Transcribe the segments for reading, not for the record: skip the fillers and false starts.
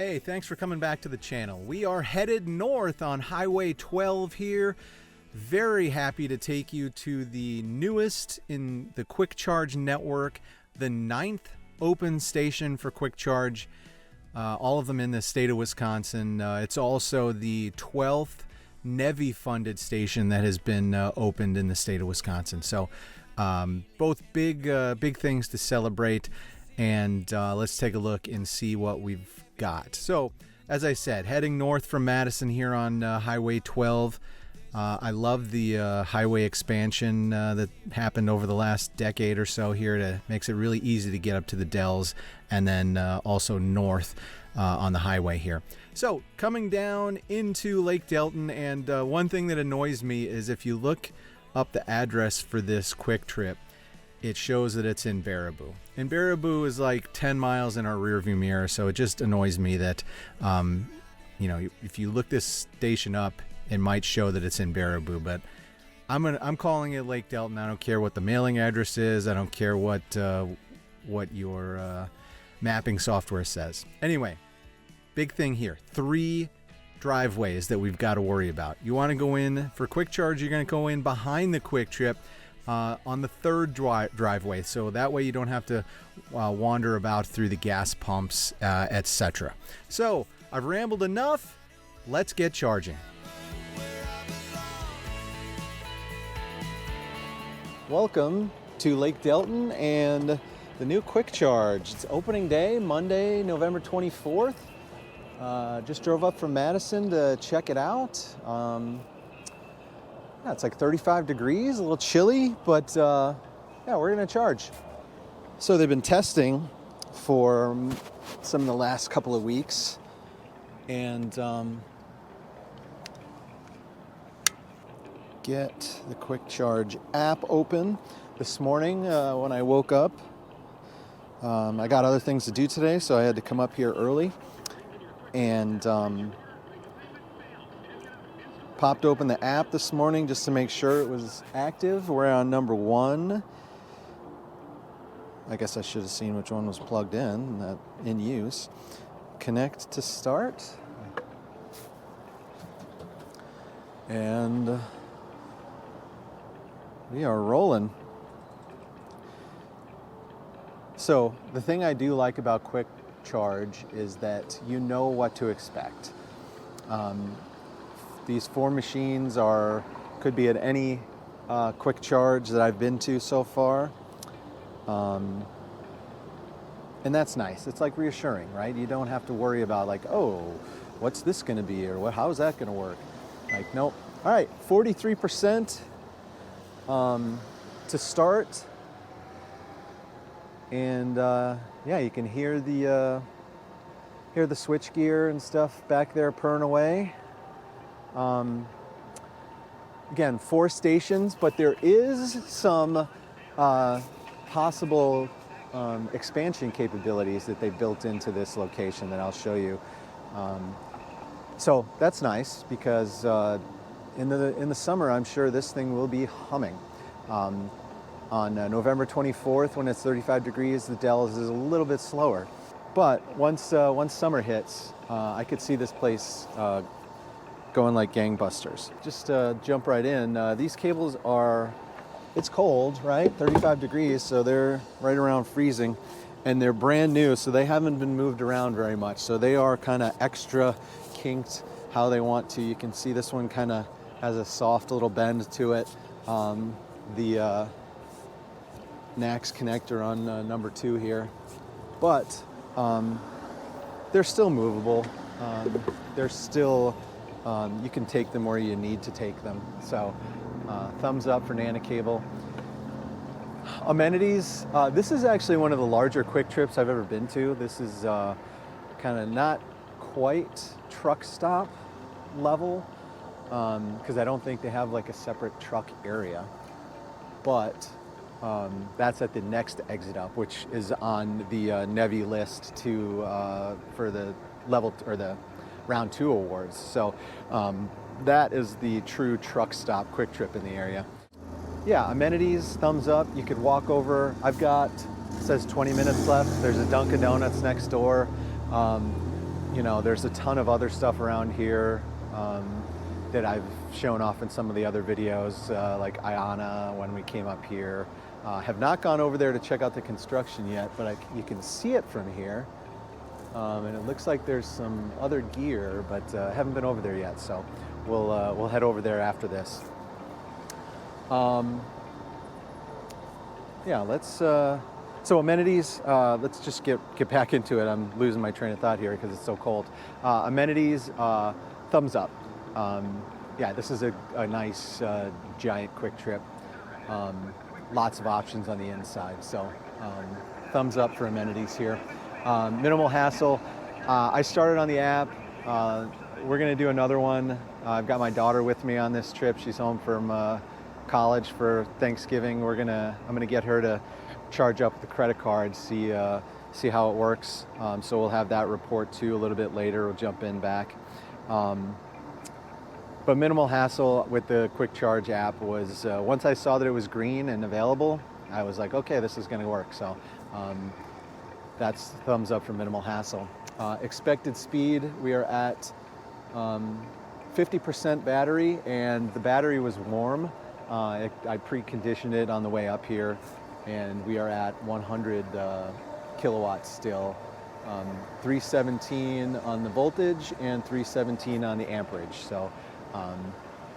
Hey, thanks for coming back to the channel. We are headed north on Highway 12 here. Very happy to take you to the newest in the Kwik Charge network, the 9th open station for Kwik Charge, all of them in the state of Wisconsin. It's also the 12th NEVI funded station that has been opened in the state of Wisconsin. So both big things to celebrate, and let's take a look and see what we've got. So as I said, heading north from Madison here on Highway 12. I love the highway expansion that happened over the last decade or so here. Makes it really easy to get up to the Dells and then also north on the highway here. So coming down into Lake Delton, and one thing that annoys me is if you look up the address for this Kwik Trip, it shows that it's in Baraboo. And Baraboo is like 10 miles in our rearview mirror, so it just annoys me that, you know, if you look this station up, it might show that it's in Baraboo, but I'm calling it Lake Delton. I don't care what the mailing address is. I don't care what your mapping software says. Anyway, big thing here. 3 driveways that we've got to worry about. You want to go in for Kwik Charge, you're going to go in behind the Kwik Trip on the 3rd driveway, so that way you don't have to wander about through the gas pumps, etc. So I've rambled enough. Let's get charging. Welcome to Lake Delton and the new Kwik Charge. It's opening day, Monday, November 24th. Just drove up from Madison to check it out. Yeah, it's like 35 degrees, a little chilly, but yeah, we're gonna charge. So they've been testing for some of the last couple of weeks, and get the Kwik Charge app open. This morning when I woke up, I got other things to do today, so I had to come up here early, and popped open the app this morning just to make sure it was active. We're on number 1. I guess I should have seen which one was plugged in, not in use. Connect to start. And we are rolling. So the thing I do like about Kwik Charge is that you know what to expect. These 4 machines could be at any Kwik Charge that I've been to so far. And that's nice. It's like reassuring, right? You don't have to worry about like, oh, what's this gonna be? Or how's that gonna work? Like, nope. All right, 43% to start. And yeah, you can hear the switch gear and stuff back there purring away. Again, 4 stations, but there is some possible expansion capabilities that they built into this location that I'll show you. So that's nice because in the summer, I'm sure this thing will be humming. On November 24th, when it's 35 degrees, the Dells is a little bit slower. But once summer hits, I could see this place going like gangbusters. Just jump right in. These cables it's cold, right? 35 degrees, so they're right around freezing. And they're brand new, so they haven't been moved around very much. So they are kind of extra kinked how they want to. You can see this one kind of has a soft little bend to it. The NACS connector on number 2 here. But they're still movable. They're still, you can take them where you need to take them. So thumbs up for Nana Cable. Amenities, this is actually one of the larger Kwik Trips I've ever been to. This is kind of not quite truck stop level, because I don't think they have like a separate truck area. But that's at the next exit up, which is on the NEVI list for the level or the round 2 awards. So that is the true truck stop Kwik Trip in the area. Yeah, amenities, thumbs up. You could walk over. It says 20 minutes left. There's a Dunkin' Donuts next door. you know, there's a ton of other stuff around here that I've shown off in some of the other videos, like Iana when we came up here. Have not gone over there to check out the construction yet, but you can see it from here. And it looks like there's some other gear, but haven't been over there yet. So we'll head over there after this. Yeah, let's. So amenities. Let's just get back into it. I'm losing my train of thought here because it's so cold. Amenities. Thumbs up. Yeah, this is a nice giant Kwik Trip. Lots of options on the inside. So thumbs up for amenities here. Minimal hassle. I started on the app. We're gonna do another one. I've got my daughter with me on this trip. She's home from college for Thanksgiving. I'm gonna get her to charge up the credit card, see how it works. So we'll have that report too a little bit later. We'll jump in back. But minimal hassle with the Kwik Charge app was, once I saw that it was green and available, I was like, okay, this is gonna work. So that's thumbs up for minimal hassle. Expected speed, we are at 50% battery, and the battery was warm. I preconditioned it on the way up here, and we are at 100 kilowatts still. 317 on the voltage and 317 on the amperage. So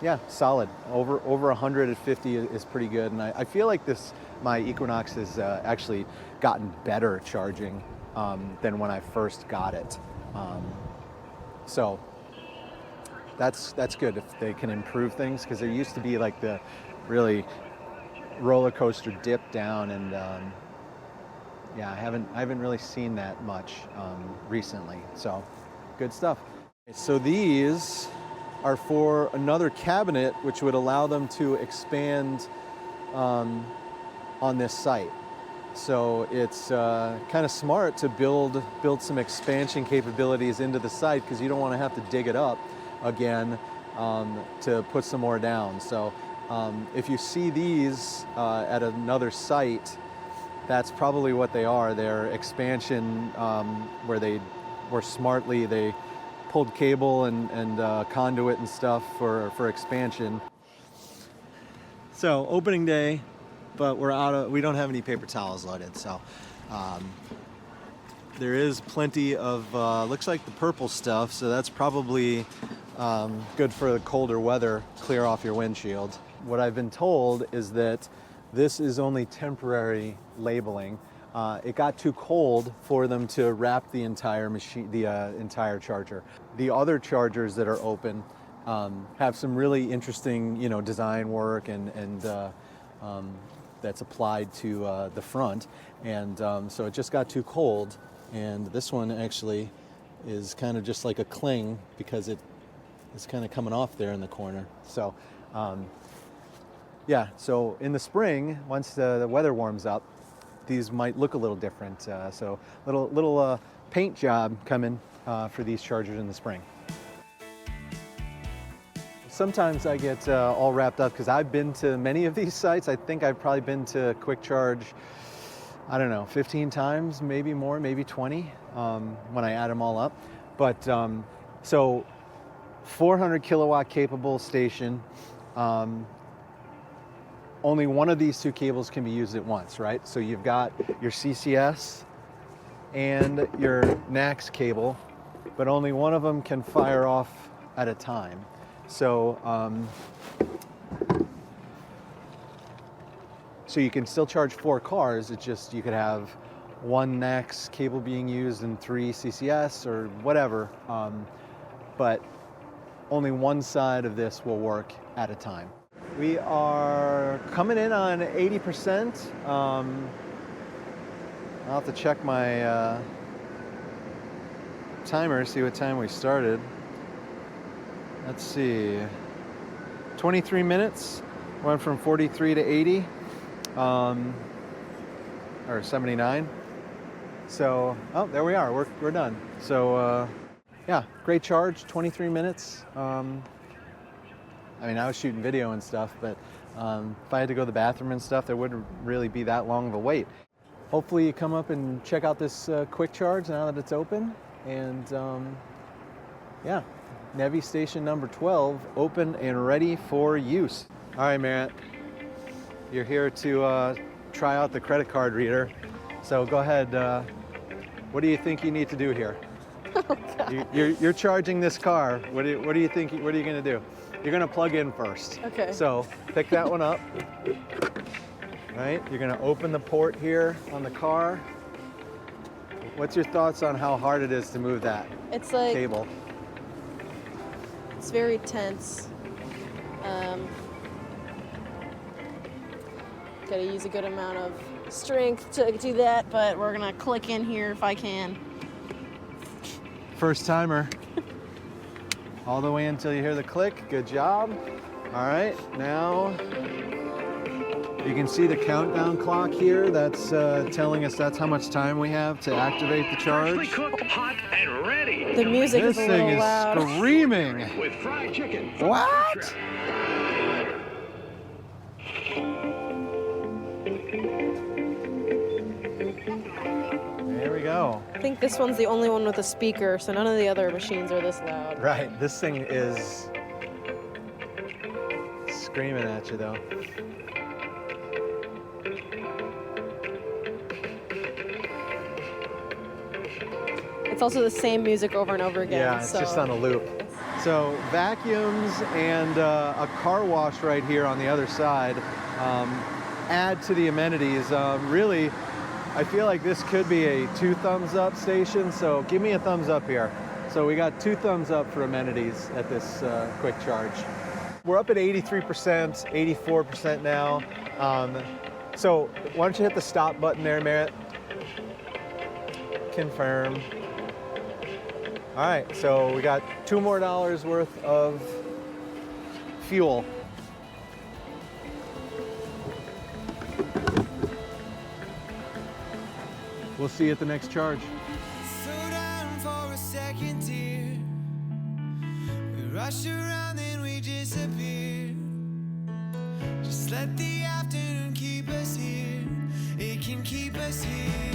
yeah, solid. Over 100 at 50 is pretty good, and I feel like my Equinox has actually gotten better charging than when I first got it. So that's good if they can improve things, because there used to be like the really roller coaster dip down, and yeah, I haven't really seen that much recently. So good stuff. So these are for another cabinet, which would allow them to expand on this site. So it's kind of smart to build some expansion capabilities into the site, because you don't want to have to dig it up again to put some more down. So if you see these at another site, that's probably what they are. They're expansion where they pulled cable and conduit and stuff for expansion. So opening day, but we don't have any paper towels loaded. So there is plenty of, looks like the purple stuff. So that's probably good for the colder weather, clear off your windshield. What I've been told is that this is only temporary labeling. It got too cold for them to wrap the entire machine, the entire charger. The other chargers that are open have some really interesting, design work and that's applied to the front, and so it just got too cold. And this one actually is kind of just like a cling, because it's kind of coming off there in the corner. So yeah, so in the spring, once the weather warms up, these might look a little different. So little paint job coming for these chargers in the spring. Sometimes I get all wrapped up because I've been to many of these sites. I think I've probably been to Kwik Charge, I don't know, 15 times, maybe more, maybe 20 when I add them all up. But so 400 kilowatt capable station. Only one of these two cables can be used at once, right? So you've got your CCS and your NACS cable, but only one of them can fire off at a time. So, so you can still charge 4 cars. It's just you could have one NACS cable being used and 3 CCS or whatever, but only one side of this will work at a time. We are coming in on 80%. I'll have to check my timer, see what time we started. Let's see, 23 minutes. Went from 43 to 80, or 79. So, oh, there we are. We're done. So, yeah, great charge. 23 minutes. I mean, I was shooting video and stuff, but if I had to go to the bathroom and stuff, there wouldn't really be that long of a wait. Hopefully you come up and check out this Kwik Charge now that it's open. And yeah, NEVI station number 12, open and ready for use. All right, Merritt, you're here to try out the credit card reader. So go ahead. What do you think you need to do here? Oh, God. You're charging this car. What do you think? What are you going to do? You're going to plug in first. Okay. So pick that one up. Right. You're going to open the port here on the car. What's your thoughts on how hard it is to move that It's like cable? it's very tense. Gotta use a good amount of strength to do that, but we're gonna click in here if I can. First timer. All the way until you hear the click. Good job. All right, now you can see the countdown clock here. That's telling us that's how much time we have to activate the charge. Freshly cooked, hot, and ready. The music This is a thing little is loud. screaming. With fried chicken. from What? Kwik Trip. There we go. I think this one's the only one with a speaker, so none of the other machines are this loud. Right, this thing is screaming at you though. It's also the same music over and over again. Yeah, it's so just on a loop. So vacuums and a car wash right here on the other side add to the amenities. Really, I feel like this could be a 2 thumbs up station, so give me a thumbs up here. So we got 2 thumbs up for amenities at this Kwik Charge. We're up at 83%, 84% now. So why don't you hit the stop button there, Merritt? Confirm. All right, so we got $2 more worth of fuel. We'll see you at the next charge. Slow down for a second, dear. We rush around and we disappear. Just let the afternoon keep us here. It can keep us here.